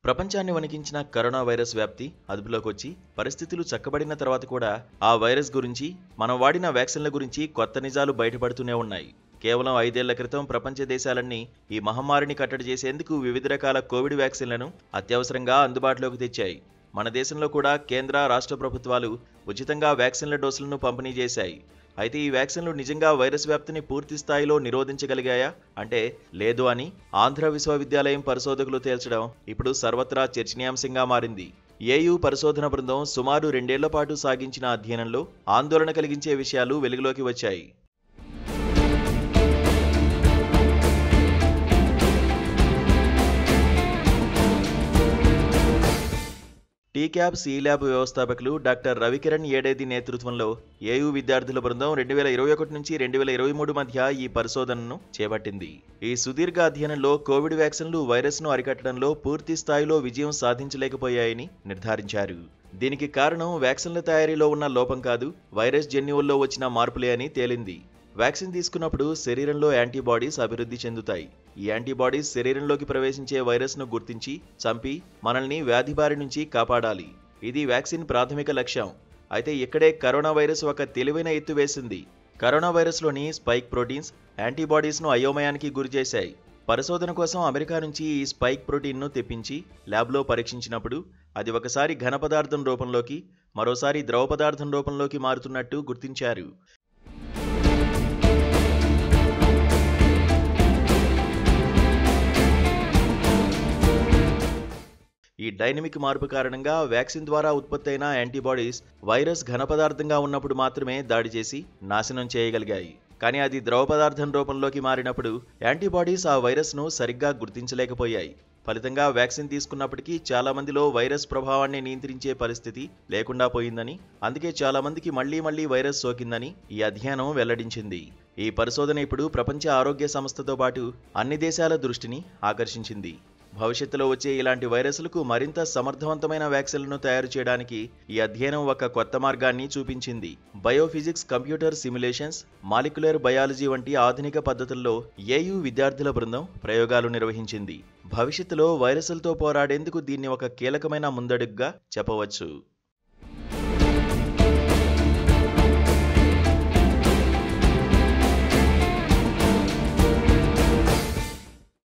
ప్రపంచాన్ని వణికించిన corona virus వ్యాప్తి అదుపులోకి వచ్చి పరిస్థితులు చక్కబడిన తర్వాత కూడా ఆ వైరస్ గురించి మనం వాడిన వ్యాక్సిన్ల గురించి కొత్త నిజాలు బయటపడుతూనే ఉన్నాయి. కేవలం 5 ఏళ్ల క్రితం ప్రపంచ దేశాలన్నీ ఈ మహమ్మారిని కట్టడి చేసేందుకు వివిధ రకాల కోవిడ్ వ్యాక్సిన్లను అత్యవసరంగా అందుబాటులోకి తెచ్చాయి. మన దేశంలో కూడా కేంద్ర, రాష్ట్ర ప్రభుత్వాలు ఉచితంగా వ్యాక్సిన్ల డోసులను పంపిణీ చేశాయి. అయితే ఈ వ్యాక్సిన్లు నిజంగా వైరస్ వ్యాప్తిని పూర్తి స్థాయిలో నిరోధించగలిగాయా అంటే లేదు అని ఆంధ్ర విశ్వవిద్యాలయం పరిశోధకులు తేల్చడం ఇప్పుడు సర్వత్రా చర్చనీయాంశంగా మారింది. ఏయూ పరిశోధన బృందం సుమారు 2 ఏళ్ల పాటు సాగించిన అధ్యయనంలో ఆందోళన కలిగించే విషయాలు వెలుగులోకి వచ్చాయి. టీక్యాబ్ సి-ల్యాబ్ వ్యవస్థాపకులు డాక్టర్ రవికిరణ్ ఏడేది నేతృత్వంలో ఏయూ విద్యార్థుల బృందం 2021 నుంచి 2023 మధ్య ఈ పరిశోధనను చేపట్టింది. ఈ సుదీర్ఘ అధ్యయనంలో కోవిడ్ వ్యాక్సిన్లు వైరస్ను అరికట్టడంలో పూర్తి స్థాయిలో విజయం సాధించలేకపోయాయని నిర్ధారించారు. దీనికి కారణం వ్యాక్సిన్ల తయారీలో ఉన్న లోపం కాదు, వైరస్ జన్యువుల్లో వచ్చిన మార్పులే అని తేలింది. వ్యాక్సిన్ తీసుకున్నప్పుడు శరీరంలో యాంటీబాడీస్ అభివృద్ధి చెందుతాయి. ఈ యాంటీబాడీస్ శరీరంలోకి ప్రవేశించే వైరస్ను గుర్తించి చంపి మనల్ని వ్యాధి బారి నుంచి కాపాడాలి. ఇది వ్యాక్సిన్ ప్రాథమిక లక్ష్యం. అయితే ఇక్కడే కరోనా వైరస్ ఒక తెలివైన ఎత్తు వేసింది. కరోనా వైరస్లోని స్పైక్ ప్రోటీన్స్ యాంటీబాడీస్ను అయోమయానికి గురిచేశాయి. పరిశోధన కోసం అమెరికా నుంచి ఈ స్పైక్ ప్రోటీన్ను తెప్పించి ల్యాబ్లో పరీక్షించినప్పుడు అది ఒకసారి ఘన పదార్థం రూపంలోకి, మరోసారి ద్రవ పదార్థం రూపంలోకి మారుతున్నట్టు గుర్తించారు. ఈ డైనమిక్ మార్పు కారణంగా వ్యాక్సిన్ ద్వారా ఉత్పత్తైన యాంటీబాడీస్ వైరస్ ఘన పదార్థంగా ఉన్నప్పుడు మాత్రమే దాడి చేసి నాశనం చేయగలిగాయి. కానీ అది ద్రవ పదార్థం రూపంలోకి మారినప్పుడు యాంటీబాడీస్ ఆ వైరస్ను సరిగ్గా గుర్తించలేకపోయాయి. ఫలితంగా వ్యాక్సిన్ తీసుకున్నప్పటికీ చాలా మందిలో వైరస్ ప్రభావాన్ని నియంత్రించే పరిస్థితి లేకుండా పోయిందని, అందుకే చాలా మందికి మళ్లీ వైరస్ సోకిందని ఈ అధ్యయనం వెల్లడించింది. ఈ పరిశోధన ఇప్పుడు ప్రపంచ ఆరోగ్య సంస్థతో పాటు అన్ని దేశాల దృష్టిని ఆకర్షించింది. భవిష్యత్తులో వచ్చే ఇలాంటి వైరస్లకు మరింత సమర్థవంతమైన వ్యాక్సిన్లను తయారు చేయడానికి ఈ అధ్యయనం ఒక కొత్త మార్గాన్ని చూపించింది. Biophysics, computer simulations, molecular biology వంటి ఆధునిక పద్ధతుల్లో ఏయూ విద్యార్థుల బృందం ప్రయోగాలు నిర్వహించింది. భవిష్యత్తులో వైరస్లతో పోరాడేందుకు దీన్ని ఒక కీలకమైన ముందడుగుగా చెప్పవచ్చు.